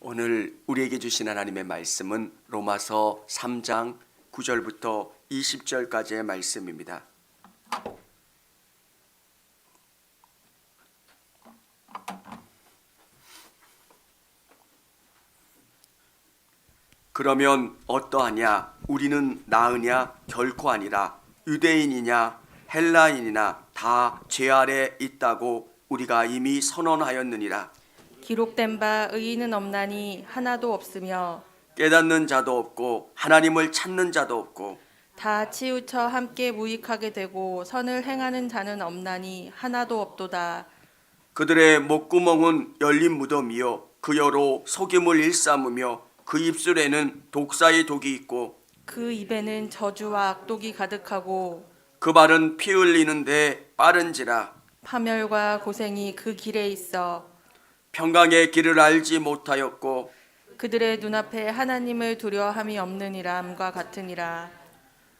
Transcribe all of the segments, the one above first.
오늘 우리에게 주신 하나님의 말씀은 로마서 3장 9절부터 20절까지의 말씀입니다. 그러면 어떠하냐? 우리는 나으냐? 결코 아니라. 유대인이냐 헬라인이나 다 죄 아래 있다고 우리가 이미 선언하였느니라. 기록된 바 의인은 없나니 하나도 없으며 깨닫는 자도 없고 하나님을 찾는 자도 없고 다 치우쳐 함께 무익하게 되고 선을 행하는 자는 없나니 하나도 없도다. 그들의 목구멍은 열린 무덤이요 그 혀로 속임을 일삼으며 그 입술에는 독사의 독이 있고 그 입에는 저주와 악독이 가득하고 그 발은 피 흘리는데 빠른지라. 파멸과 고생이 그 길에 있어 평강의 길을 알지 못하였고 그들의 눈앞에 하나님을 두려워함이 없느니라 함과 같으니라.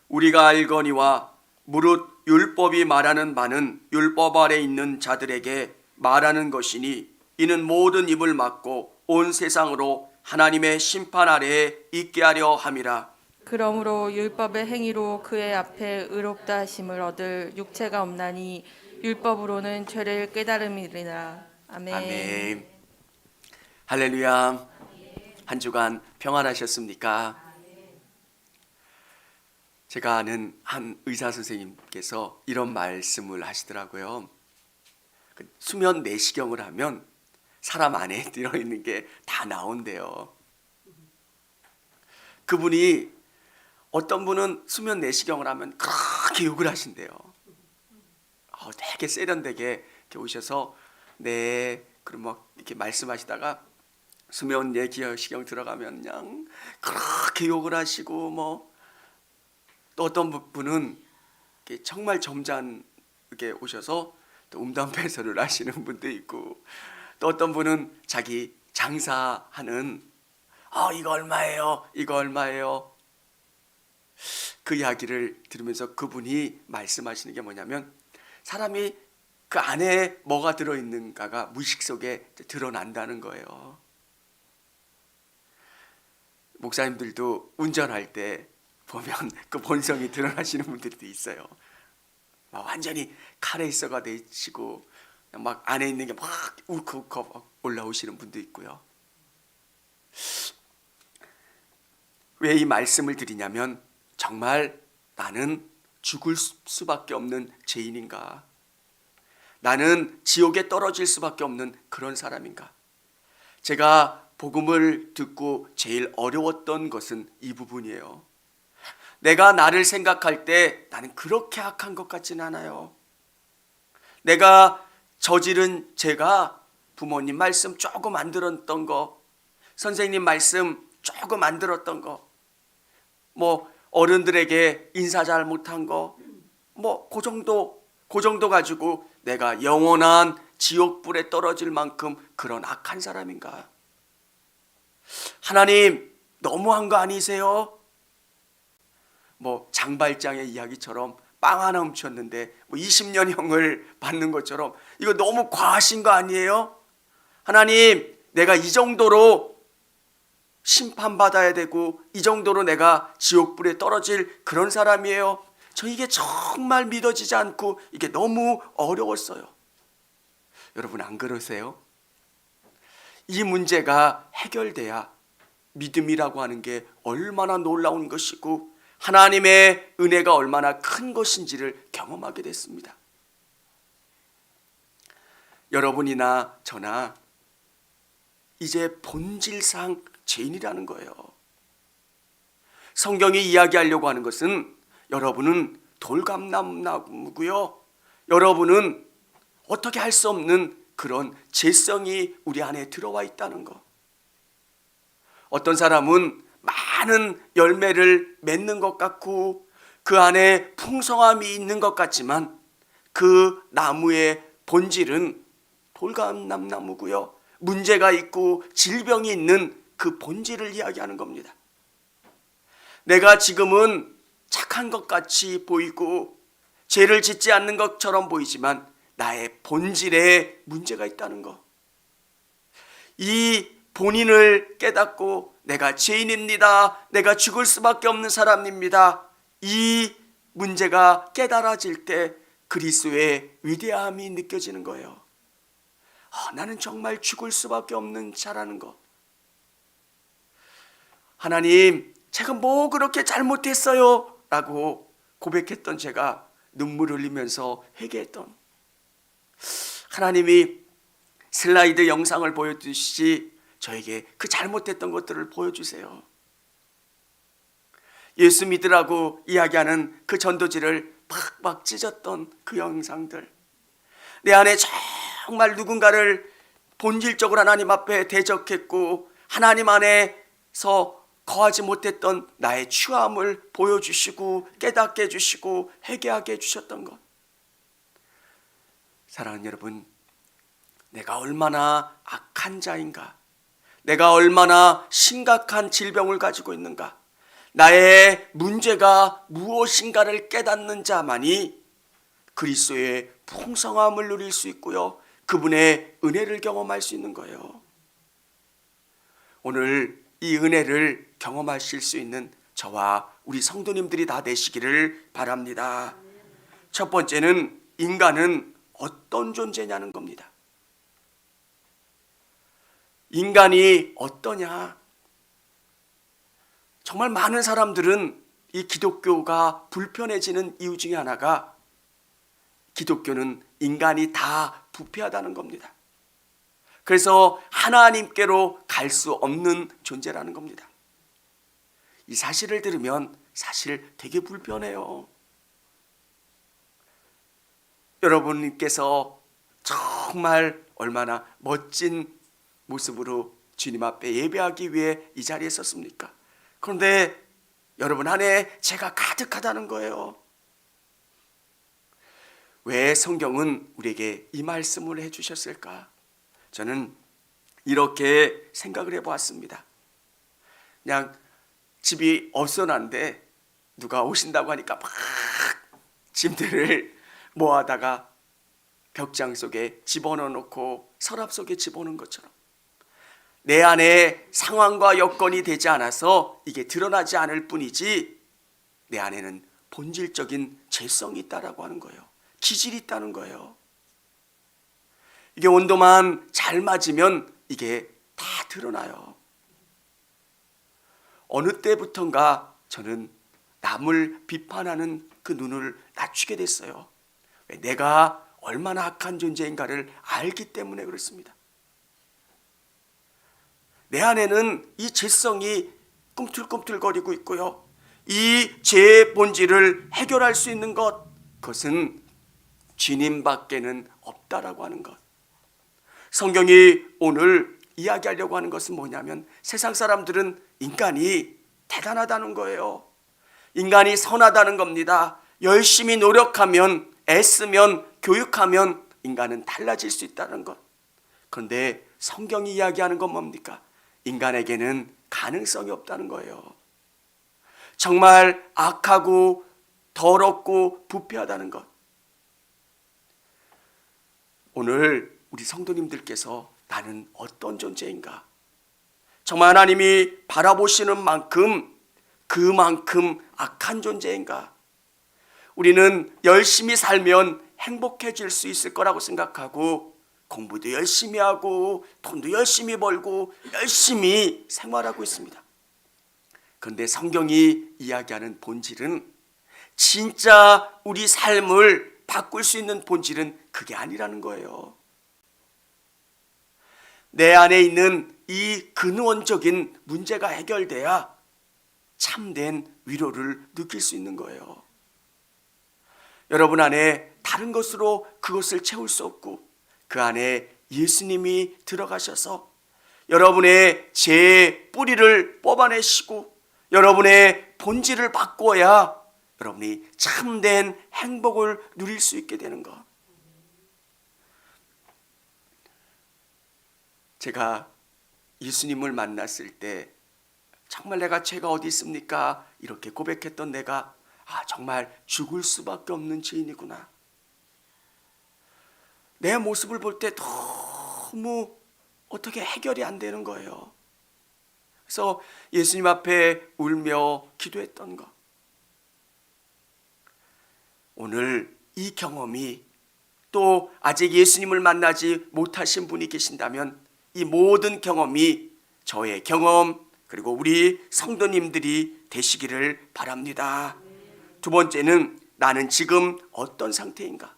우리가 알거니와 무릇 율법이 말하는 바는 율법 아래 있는 자들에게 말하는 것이니 이는 모든 입을 막고 온 세상으로 하나님의 심판 아래에 있게 하려 함이라. 그러므로 율법의 행위로 그의 앞에 의롭다 하심을 얻을 육체가 없나니 율법으로는 죄를 깨달음이니라. 아멘. 아멘. 할렐루야. 한 주간 평안하셨습니까? 제가 아는 한 의사 선생님께서 이런 말씀을 하시더라고요. 수면 내시경을 하면 사람 안에 들어있는 게 다 나온대요. 그분이 어떤 분은 수면 내시경을 하면 그렇게 욕을 하신대요. 되게 세련되게 이렇게 오셔서 네 그럼 막 이렇게 말씀하시다가 수면 내시경 들어가면 그냥 그렇게 욕을 하시고 뭐 또 어떤 분은 정말 점잖게 오셔서 또 음담패설을 하시는 분도 있고 또 어떤 분은 자기 장사하는 이거 얼마예요? 이거 얼마예요? 그 이야기를 들으면서 그분이 말씀하시는 게 뭐냐면 사람이 그 안에 뭐가 들어있는가가 무의식 속에 드러난다는 거예요. 목사님들도 운전할 때 보면 그 본성이 드러나시는 분들도 있어요. 막 완전히 카레이서가 되시고 막 안에 있는 게 막 울컥울컥 올라오시는 분도 있고요. 왜 이 말씀을 드리냐면 정말 나는 죽을 수밖에 없는 죄인인가? 나는 지옥에 떨어질 수밖에 없는 그런 사람인가? 제가 복음을 듣고 제일 어려웠던 것은 이 부분이에요. 내가 나를 생각할 때 나는 그렇게 악한 것 같진 않아요. 내가 저지른 죄가 부모님 말씀 조금 안 들었던 거, 선생님 말씀 조금 안 들었던 거, 뭐 어른들에게 인사 잘 못한 거, 뭐 그 정도 가지고 내가 영원한 지옥불에 떨어질 만큼 그런 악한 사람인가? 하나님 너무한 거 아니세요? 뭐 장발장의 이야기처럼 빵 하나 훔쳤는데 뭐 20년형을 받는 것처럼 이거 너무 과하신 거 아니에요? 하나님 내가 이 정도로 심판받아야 되고 이 정도로 내가 지옥불에 떨어질 그런 사람이에요? 저 이게 정말 믿어지지 않고 이게 너무 어려웠어요. 여러분 안 그러세요? 이 문제가 해결돼야 믿음이라고 하는 게 얼마나 놀라운 것이고 하나님의 은혜가 얼마나 큰 것인지를 경험하게 됐습니다. 여러분이나 저나 이제 본질상 죄인이라는 거예요. 성경이 이야기하려고 하는 것은 여러분은 돌감나무고요. 여러분은 어떻게 할 수 없는 그런 죄성이 우리 안에 들어와 있다는 거. 어떤 사람은 많은 열매를 맺는 것 같고 그 안에 풍성함이 있는 것 같지만 그 나무의 본질은 돌감나무고요. 문제가 있고 질병이 있는 그 본질을 이야기하는 겁니다. 내가 지금은 착한 것 같이 보이고 죄를 짓지 않는 것처럼 보이지만 나의 본질에 문제가 있다는 거. 이 본인을 깨닫고 내가 죄인입니다. 내가 죽을 수밖에 없는 사람입니다. 이 문제가 깨달아질 때 그리스도의 위대함이 느껴지는 거예요. 나는 정말 죽을 수밖에 없는 자라는 것. 하나님, 제가 뭐 그렇게 잘못했어요? 라고 고백했던 제가 눈물 흘리면서 회개했던, 하나님이 슬라이드 영상을 보여주시지 저에게 그 잘못했던 것들을 보여주세요. 예수 믿으라고 이야기하는 그 전도지를 팍팍 찢었던 그 영상들, 내 안에 정말 누군가를 본질적으로 하나님 앞에 대적했고 하나님 안에서 거하지 못했던 나의 추함을 보여주시고 깨닫게 해주시고 회개하게 해주셨던 것. 사랑하는 여러분, 내가 얼마나 악한 자인가, 내가 얼마나 심각한 질병을 가지고 있는가, 나의 문제가 무엇인가를 깨닫는 자만이 그리스도의 풍성함을 누릴 수 있고요, 그분의 은혜를 경험할 수 있는 거예요. 오늘 이 은혜를 경험하실 수 있는 저와 우리 성도님들이 다 되시기를 바랍니다. 첫 번째는 인간은 어떤 존재냐는 겁니다. 인간이 어떠냐? 정말 많은 사람들은 이 기독교가 불편해지는 이유 중에 하나가, 기독교는 인간이 다 부패하다는 겁니다. 그래서 하나님께로 갈 수 없는 존재라는 겁니다. 이 사실을 들으면 사실 되게 불편해요. 여러분께서 정말 얼마나 멋진 모습으로 주님 앞에 예배하기 위해 이 자리에 섰습니까? 그런데 여러분 안에 죄가 가득하다는 거예요. 왜 성경은 우리에게 이 말씀을 해주셨을까? 저는 이렇게 생각을 해보았습니다. 그냥 집이 어수선한데 누가 오신다고 하니까 막 짐들을 모아다가 벽장 속에 집어넣어 놓고 서랍 속에 집어넣은 것처럼, 내 안에 상황과 여건이 되지 않아서 이게 드러나지 않을 뿐이지 내 안에는 본질적인 죄성이 있다라고 하는 거예요. 기질이 있다는 거예요. 이게 온도만 잘 맞으면 이게 다 드러나요. 어느 때부턴가 저는 남을 비판하는 그 눈을 낮추게 됐어요. 내가 얼마나 악한 존재인가를 알기 때문에 그렇습니다. 내 안에는 이 죄성이 꿈틀꿈틀거리고 있고요, 이 죄의 본질을 해결할 수 있는 것, 그것은 주님밖에는 없다라고 하는 것. 성경이 오늘 이야기하려고 하는 것은 뭐냐면, 세상 사람들은 인간이 대단하다는 거예요. 인간이 선하다는 겁니다. 열심히 노력하면, 애쓰면, 교육하면 인간은 달라질 수 있다는 것. 그런데 성경이 이야기하는 건 뭡니까? 인간에게는 가능성이 없다는 거예요. 정말 악하고 더럽고 부패하다는 것. 오늘 우리 성도님들께서 나는 어떤 존재인가? 정말 하나님이 바라보시는 만큼 그만큼 악한 존재인가? 우리는 열심히 살면 행복해질 수 있을 거라고 생각하고 공부도 열심히 하고 돈도 열심히 벌고 열심히 생활하고 있습니다. 그런데 성경이 이야기하는 본질은, 진짜 우리 삶을 바꿀 수 있는 본질은 그게 아니라는 거예요. 내 안에 있는 이 근원적인 문제가 해결돼야 참된 위로를 느낄 수 있는 거예요. 여러분 안에 다른 것으로 그것을 채울 수 없고, 그 안에 예수님이 들어가셔서 여러분의 죄의 뿌리를 뽑아내시고 여러분의 본질을 바꾸어야 여러분이 참된 행복을 누릴 수 있게 되는 것. 제가 예수님을 만났을 때 정말 내가 죄가 어디 있습니까? 이렇게 고백했던 내가 정말 죽을 수밖에 없는 죄인이구나. 내 모습을 볼 때 너무 어떻게 해결이 안 되는 거예요. 그래서 예수님 앞에 울며 기도했던 것. 오늘 이 경험이 또 아직 예수님을 만나지 못하신 분이 계신다면 이 모든 경험이 저의 경험 그리고 우리 성도님들이 되시기를 바랍니다. 두 번째는 나는 지금 어떤 상태인가?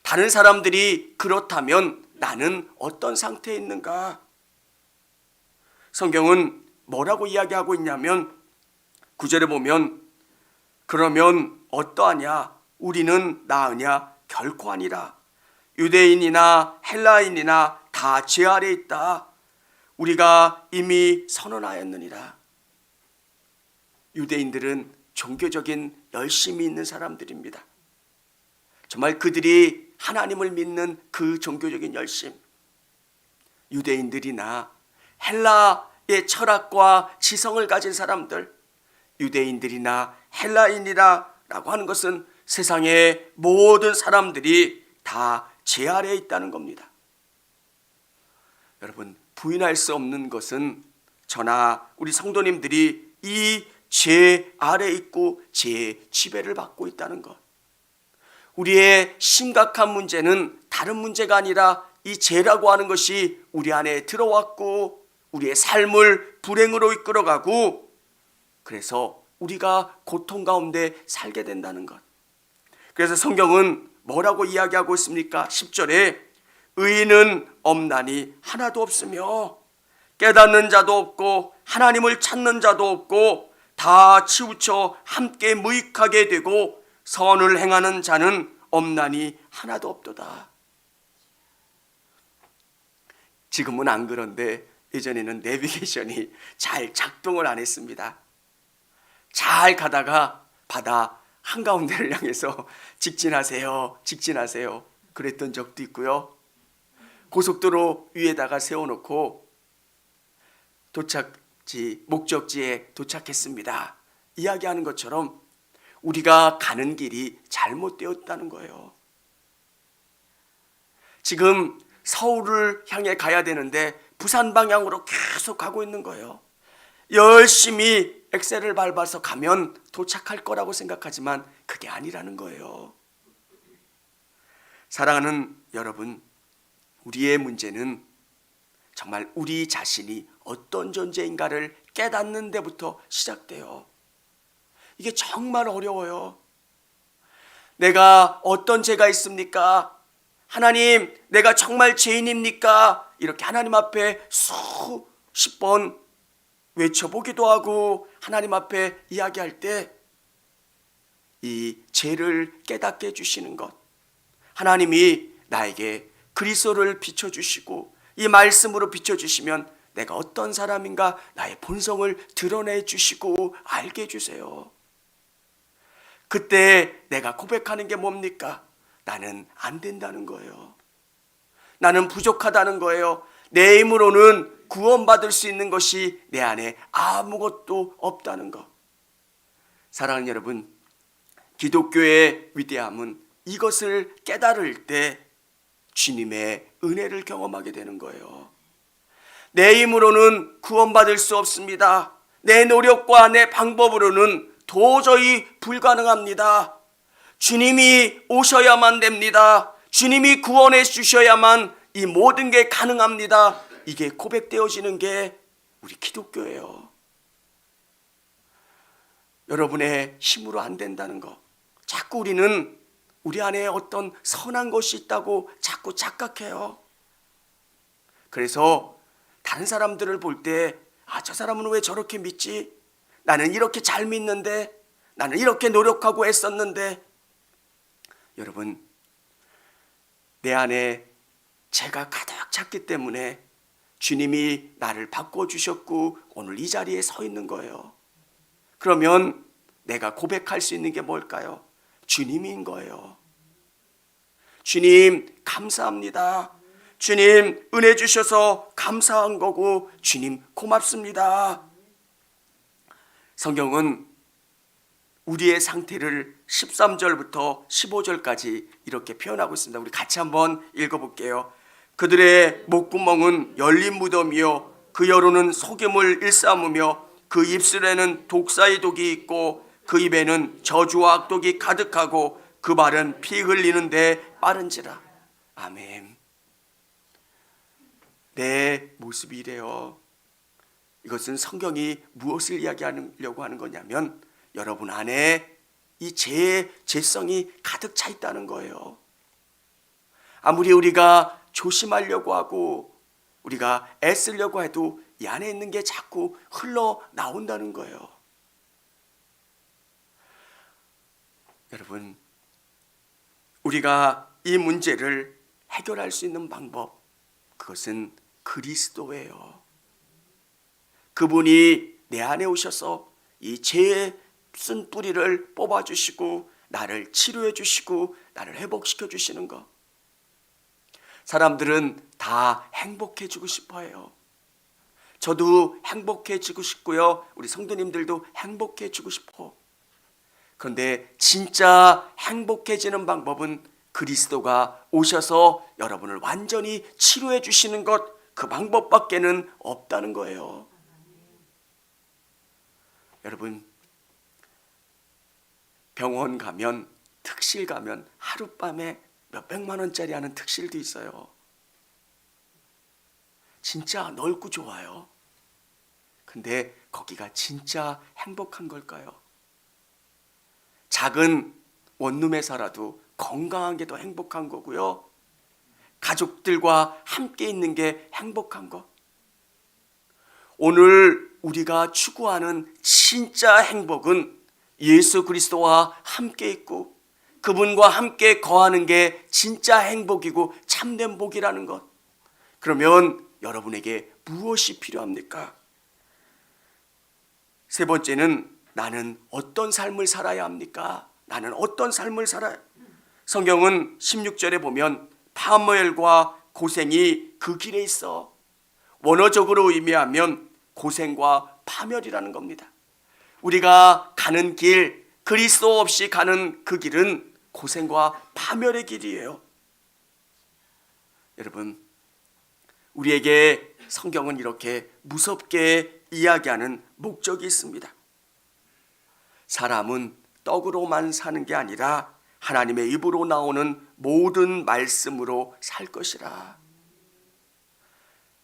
다른 사람들이 그렇다면 나는 어떤 상태에 있는가? 성경은 뭐라고 이야기하고 있냐면 9절에 보면 그러면 어떠하냐? 우리는 나으냐? 결코 아니라. 유대인이나 헬라인이나 다 죄 아래 있다. 우리가 이미 선언하였느니라. 유대인들은 종교적인 열심이 있는 사람들입니다. 정말 그들이 하나님을 믿는 그 종교적인 열심. 유대인들이나 헬라의 철학과 지성을 가진 사람들, 유대인들이나 헬라인이라고 하는 것은 세상의 모든 사람들이 다 죄 아래에 있다는 겁니다. 여러분, 부인할 수 없는 것은 저나 우리 성도님들이 이 죄 아래에 있고 죄의 지배를 받고 있다는 것. 우리의 심각한 문제는 다른 문제가 아니라 이 죄라고 하는 것이 우리 안에 들어왔고 우리의 삶을 불행으로 이끌어가고 그래서 우리가 고통 가운데 살게 된다는 것. 그래서 성경은 뭐라고 이야기하고 있습니까? 10절에 의인은 없나니 하나도 없으며 깨닫는 자도 없고 하나님을 찾는 자도 없고 다 치우쳐 함께 무익하게 되고 선을 행하는 자는 없나니 하나도 없도다. 지금은 안 그런데 예전에는 내비게이션이 잘 작동을 안 했습니다. 잘 가다가 바다 한가운데를 향해서 직진하세요, 직진하세요 그랬던 적도 있고요. 고속도로 위에다가 세워놓고 도착지, 목적지에 도착했습니다 이야기하는 것처럼 우리가 가는 길이 잘못되었다는 거예요. 지금 서울을 향해 가야 되는데 부산 방향으로 계속 가고 있는 거예요. 열심히 엑셀을 밟아서 가면 도착할 거라고 생각하지만 그게 아니라는 거예요. 사랑하는 여러분, 우리의 문제는 정말 우리 자신이 어떤 존재인가를 깨닫는 데부터 시작돼요. 이게 정말 어려워요. 내가 어떤 죄가 있습니까? 하나님, 내가 정말 죄인입니까? 이렇게 하나님 앞에 수십 번 외쳐보기도 하고 하나님 앞에 이야기할 때 이 죄를 깨닫게 해주시는 것, 하나님이 나에게 그리스도를 비춰주시고 이 말씀으로 비춰주시면 내가 어떤 사람인가 나의 본성을 드러내 주시고 알게 해주세요. 그때 내가 고백하는 게 뭡니까? 나는 안 된다는 거예요. 나는 부족하다는 거예요. 내 힘으로는 구원받을 수 있는 것이 내 안에 아무것도 없다는 것. 사랑하는 여러분, 기독교의 위대함은 이것을 깨달을 때 주님의 은혜를 경험하게 되는 거예요. 내 힘으로는 구원받을 수 없습니다. 내 노력과 내 방법으로는 도저히 불가능합니다. 주님이 오셔야만 됩니다. 주님이 구원해 주셔야만 이 모든 게 가능합니다. 이게 고백되어지는 게 우리 기독교예요. 여러분의 힘으로 안 된다는 거. 자꾸 우리는 우리 안에 어떤 선한 것이 있다고 자꾸 착각해요. 그래서 다른 사람들을 볼 때 저 사람은 왜 저렇게 믿지? 나는 이렇게 잘 믿는데, 나는 이렇게 노력하고 애썼는데. 여러분, 내 안에 죄가 가득 찼기 때문에 주님이 나를 바꿔주셨고 오늘 이 자리에 서 있는 거예요. 그러면 내가 고백할 수 있는 게 뭘까요? 주님인 거예요. 주님 감사합니다. 주님 은혜 주셔서 감사한 거고 주님 고맙습니다. 성경은 우리의 상태를 13절부터 15절까지 이렇게 표현하고 있습니다. 우리 같이 한번 읽어볼게요. 그들의 목구멍은 열린 무덤이요 그 혀로는 속임을 일삼으며 그 입술에는 독사의 독이 있고 그 입에는 저주와 악독이 가득하고 그 발은 피 흘리는데 빠른지라. 아멘. 내 모습이 이래요. 이것은 성경이 무엇을 이야기하려고 하는 거냐면 여러분 안에 이 죄의 죄성이 가득 차 있다는 거예요. 아무리 우리가 조심하려고 하고 우리가 애쓰려고 해도 이 안에 있는 게 자꾸 흘러나온다는 거예요. 여러분, 우리가 이 문제를 해결할 수 있는 방법, 그것은 그리스도예요. 그분이 내 안에 오셔서 이 죄의 쓴 뿌리를 뽑아주시고 나를 치료해 주시고 나를 회복시켜 주시는 것. 사람들은 다 행복해지고 싶어해요. 저도 행복해지고 싶고요. 우리 성도님들도 행복해지고 싶어. 그런데 진짜 행복해지는 방법은 그리스도가 오셔서 여러분을 완전히 치료해 주시는 것, 그 방법밖에는 없다는 거예요. 여러분, 병원 가면, 특실 가면 하룻밤에 몇백만 원짜리 하는 특실도 있어요. 진짜 넓고 좋아요. 근데 거기가 진짜 행복한 걸까요? 작은 원룸에 살아도 건강한 게 더 행복한 거고요. 가족들과 함께 있는 게 행복한 것. 오늘 우리가 추구하는 진짜 행복은 예수 그리스도와 함께 있고 그분과 함께 거하는 게 진짜 행복이고 참된 복이라는 것. 그러면 여러분에게 무엇이 필요합니까? 세 번째는 나는 어떤 삶을 살아야 합니까? 나는 어떤 삶을 살아야? 성경은 16절에 보면 파멸과 고생이 그 길에 있어. 원어적으로 의미하면 고생과 파멸이라는 겁니다. 우리가 가는 길, 그리스도 없이 가는 그 길은 고생과 파멸의 길이에요. 여러분, 우리에게 성경은 이렇게 무섭게 이야기하는 목적이 있습니다. 사람은 떡으로만 사는 게 아니라 하나님의 입으로 나오는 모든 말씀으로 살 것이라.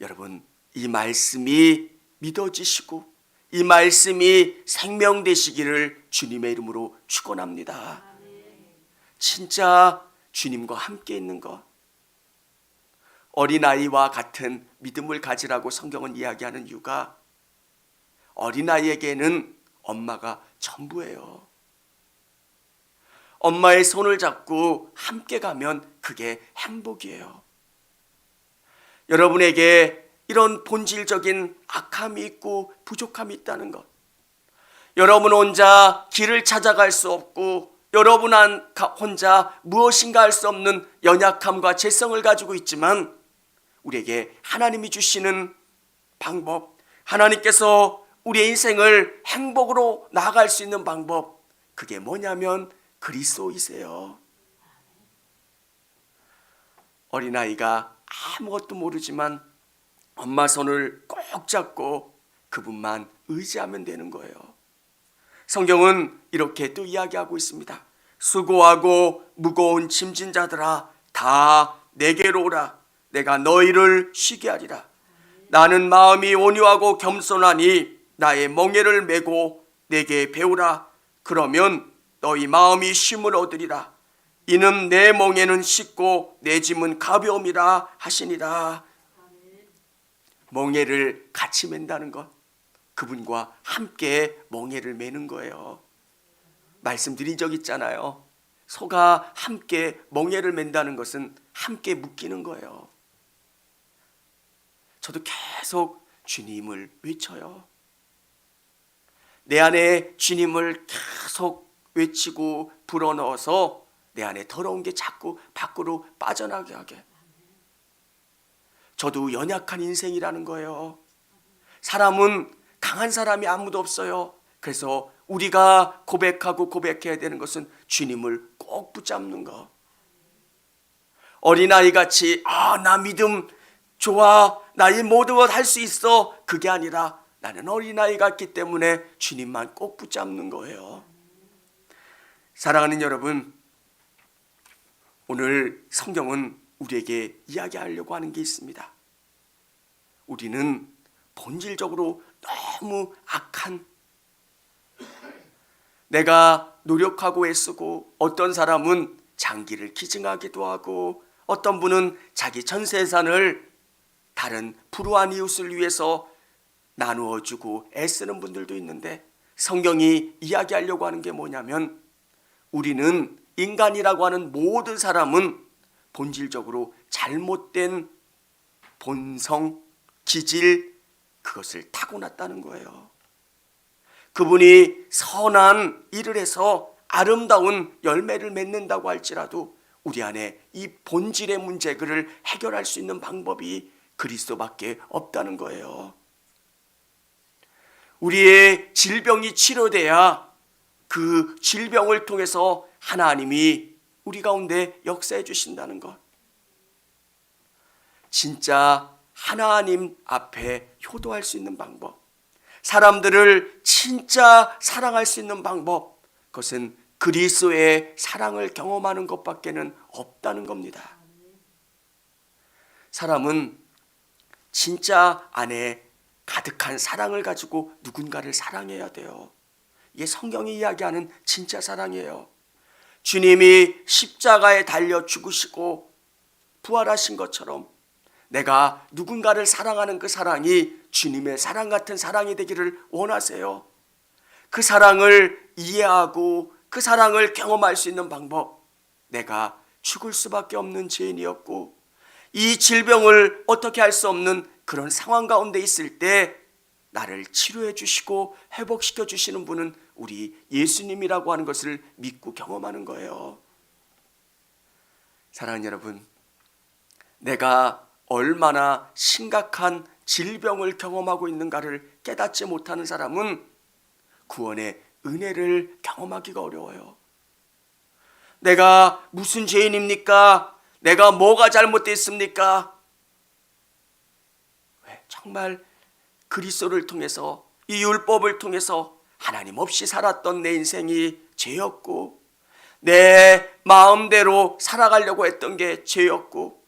여러분, 이 말씀이 믿어지시고 이 말씀이 생명 되시기를 주님의 이름으로 축원합니다. 진짜 주님과 함께 있는 것, 어린아이와 같은 믿음을 가지라고 성경은 이야기하는 이유가 어린아이에게는 엄마가 전부예요. 엄마의 손을 잡고 함께 가면 그게 행복이에요. 여러분에게 이런 본질적인 악함이 있고 부족함이 있다는 것, 여러분 혼자 길을 찾아갈 수 없고 여러분 혼자 무엇인가 할 수 없는 연약함과 죄성을 가지고 있지만 우리에게 하나님이 주시는 방법, 하나님께서 우리의 인생을 행복으로 나아갈 수 있는 방법, 그게 뭐냐면 그리스도이세요. 어린아이가 아무것도 모르지만 엄마 손을 꼭 잡고 그분만 의지하면 되는 거예요. 성경은 이렇게 또 이야기하고 있습니다. 수고하고 무거운 짐진 자들아 다 내게로 오라. 내가 너희를 쉬게 하리라. 나는 마음이 온유하고 겸손하니 나의 멍에를 메고 내게 배우라. 그러면 너희 마음이 쉼을 얻으리라. 이는 내 멍에는 쉽고 내 짐은 가벼움이라 하시니라. 멍에를 같이 맨다는 것, 그분과 함께 멍에를 매는 거예요. 말씀드린 적 있잖아요. 소가 함께 멍에를 맨다는 것은 함께 묶이는 거예요. 저도 계속 주님을 외쳐요. 내 안에 주님을 계속 외치고 불어넣어서 내 안에 더러운 게 자꾸 밖으로 빠져나게 하게. 저도 연약한 인생이라는 거예요. 사람은 강한 사람이 아무도 없어요. 그래서 우리가 고백하고 고백해야 되는 것은 주님을 꼭 붙잡는 것. 어린아이 같이 나 믿음 좋아, 나 이 모든 것 할 수 있어, 그게 아니라 나는 어린아이 같기 때문에 주님만 꼭 붙잡는 거예요. 사랑하는 여러분, 오늘 성경은 우리에게 이야기하려고 하는 게 있습니다. 우리는 본질적으로 너무 악한, 내가 노력하고 애쓰고, 어떤 사람은 장기를 기증하기도 하고, 어떤 분은 자기 전 재산을 다른 불우한 이웃을 위해서 나누어 주고 애쓰는 분들도 있는데, 성경이 이야기하려고 하는 게 뭐냐면, 우리는 인간이라고 하는 모든 사람은 본질적으로 잘못된 본성, 기질, 그것을 타고났다는 거예요. 그분이 선한 일을 해서 아름다운 열매를 맺는다고 할지라도 우리 안에 이 본질의 문제를 해결할 수 있는 방법이 그리스도밖에 없다는 거예요. 우리의 질병이 치료돼야 그 질병을 통해서 하나님이 우리 가운데 역사해 주신다는 것. 진짜 하나님 앞에 효도할 수 있는 방법, 사람들을 진짜 사랑할 수 있는 방법, 그것은 그리스도의 사랑을 경험하는 것밖에는 없다는 겁니다. 사람은 진짜 안에 가득한 사랑을 가지고 누군가를 사랑해야 돼요. 이게 성경이 이야기하는 진짜 사랑이에요. 주님이 십자가에 달려 죽으시고 부활하신 것처럼 내가 누군가를 사랑하는 그 사랑이 주님의 사랑 같은 사랑이 되기를 원하세요. 그 사랑을 이해하고 그 사랑을 경험할 수 있는 방법, 내가 죽을 수밖에 없는 죄인이었고 이 질병을 어떻게 할 수 없는 그런 상황 가운데 있을 때 나를 치료해 주시고 회복시켜 주시는 분은 우리 예수님이라고 하는 것을 믿고 경험하는 거예요. 사랑하는 여러분, 내가 얼마나 심각한 질병을 경험하고 있는가를 깨닫지 못하는 사람은 구원의 은혜를 경험하기가 어려워요. 내가 무슨 죄인입니까? 내가 뭐가 잘못됐습니까? 왜 정말 그리스도를 통해서, 이 율법을 통해서 하나님 없이 살았던 내 인생이 죄였고, 내 마음대로 살아가려고 했던 게 죄였고,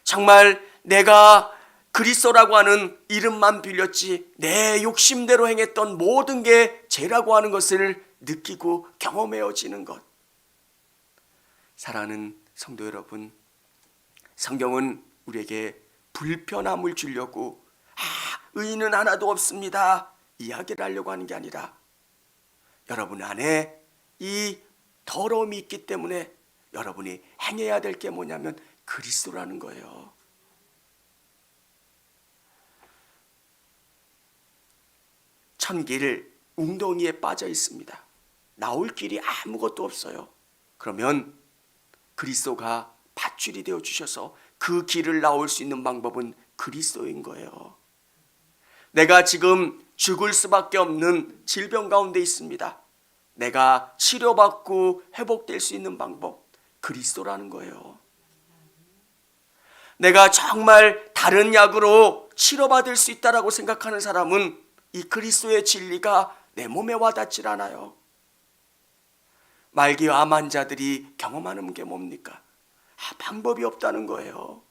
정말 내가 그리스도라고 하는 이름만 빌렸지 내 욕심대로 행했던 모든 게 죄라고 하는 것을 느끼고 경험해지는 것. 사랑하는 성도 여러분, 성경은 우리에게 불편함을 주려고 의인은 하나도 없습니다 이야기를 하려고 하는 게 아니라, 여러분 안에 이 더러움이 있기 때문에 여러분이 행해야 될 게 뭐냐면 그리스도라는 거예요. 천길 웅덩이에 빠져 있습니다. 나올 길이 아무것도 없어요. 그러면 그리스도가 밧줄이 되어 주셔서 그 길을 나올 수 있는 방법은 그리스도인 거예요. 내가 지금 죽을 수밖에 없는 질병 가운데 있습니다. 내가 치료받고 회복될 수 있는 방법, 그리스도라는 거예요. 내가 정말 다른 약으로 치료받을 수 있다라고 생각하는 사람은 이 그리스도의 진리가 내 몸에 와닿질 않아요. 말기 암 환자들이 경험하는 게 뭡니까? 방법이 없다는 거예요.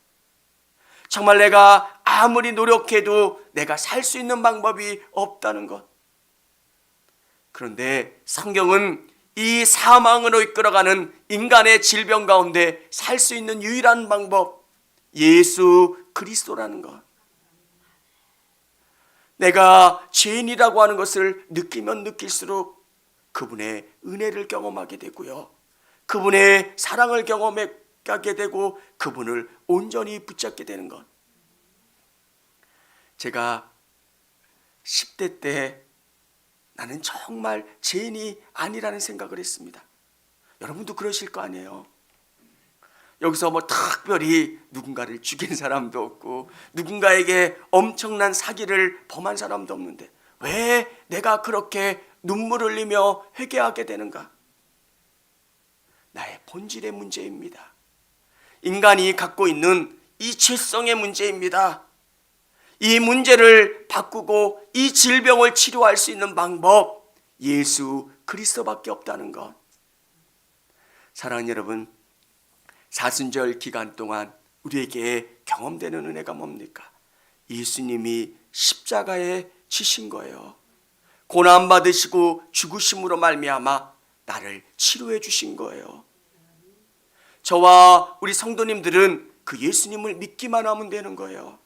정말 내가 아무리 노력해도 내가 살 수 있는 방법이 없다는 것. 그런데 성경은 이 사망으로 이끌어가는 인간의 질병 가운데 살 수 있는 유일한 방법, 예수 그리스도라는 것. 내가 죄인이라고 하는 것을 느끼면 느낄수록 그분의 은혜를 경험하게 되고요, 그분의 사랑을 경험하게 되고 그분을 온전히 붙잡게 되는 것. 제가 10대 때 나는 정말 죄인이 아니라는 생각을 했습니다. 여러분도 그러실 거 아니에요. 여기서 뭐 특별히 누군가를 죽인 사람도 없고 누군가에게 엄청난 사기를 범한 사람도 없는데 왜 내가 그렇게 눈물 흘리며 회개하게 되는가? 나의 본질의 문제입니다. 인간이 갖고 있는 이 죄성의 문제입니다. 이 문제를 바꾸고 이 질병을 치료할 수 있는 방법, 예수 그리스도밖에 없다는 것. 사랑하는 여러분, 사순절 기간 동안 우리에게 경험되는 은혜가 뭡니까? 예수님이 십자가에 지신 거예요. 고난 받으시고 죽으심으로 말미암아 나를 치료해 주신 거예요. 저와 우리 성도님들은 그 예수님을 믿기만 하면 되는 거예요.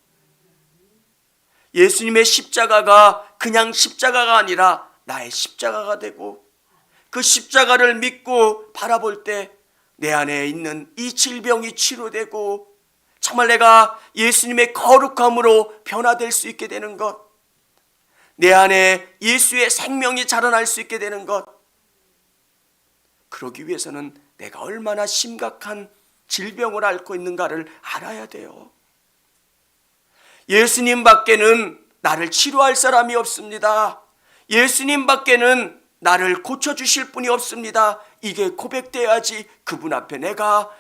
예수님의 십자가가 그냥 십자가가 아니라 나의 십자가가 되고, 그 십자가를 믿고 바라볼 때 내 안에 있는 이 질병이 치료되고 정말 내가 예수님의 거룩함으로 변화될 수 있게 되는 것, 내 안에 예수의 생명이 자라날 수 있게 되는 것. 그러기 위해서는 내가 얼마나 심각한 질병을 앓고 있는가를 알아야 돼요. 예수님 밖에는 나를 치료할 사람이 없습니다. 예수님 밖에는 나를 고쳐주실 분이 없습니다. 이게 고백돼야지 그분 앞에 내가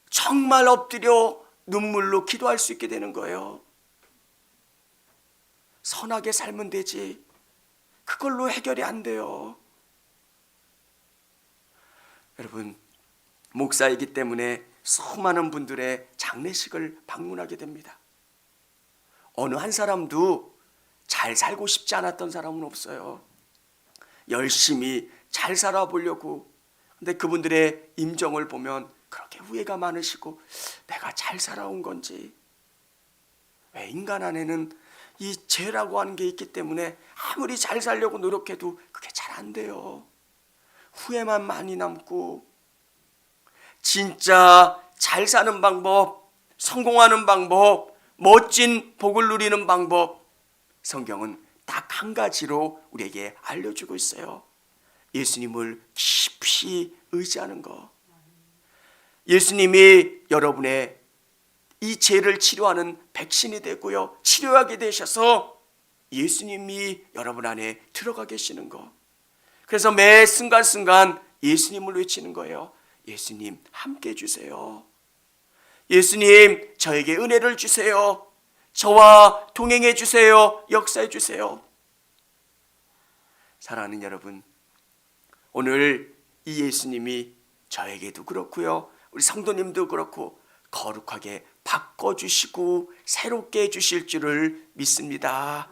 정말 엎드려 눈물로 기도할 수 있게 되는 거예요. 선하게 살면 되지 그걸로 해결이 안 돼요. 여러분, 목사이기 때문에 수많은 분들의 장례식을 방문하게 됩니다. 어느 한 사람도 잘 살고 싶지 않았던 사람은 없어요. 열심히 잘 살아보려고. 근데 그분들의 임종을 보면 그렇게 후회가 많으시고, 내가 잘 살아온 건지. 왜 인간 안에는 이 죄라고 하는 게 있기 때문에 아무리 잘 살려고 노력해도 그게 잘 안 돼요. 후회만 많이 남고. 진짜 잘 사는 방법, 성공하는 방법, 멋진 복을 누리는 방법, 성경은 딱 한 가지로 우리에게 알려주고 있어요. 예수님을 깊이 의지하는 것. 예수님이 여러분의 이 죄를 치료하는 백신이 되고요, 치료하게 되셔서 예수님이 여러분 안에 들어가 계시는 것. 그래서 매 순간순간 예수님을 외치는 거예요. 예수님 함께 해주세요. 예수님 저에게 은혜를 주세요. 저와 동행해 주세요. 역사해 주세요. 사랑하는 여러분, 오늘 이 예수님이 저에게도 그렇고요, 우리 성도님도 그렇고 거룩하게 바꿔주시고 새롭게 해주실 줄을 믿습니다.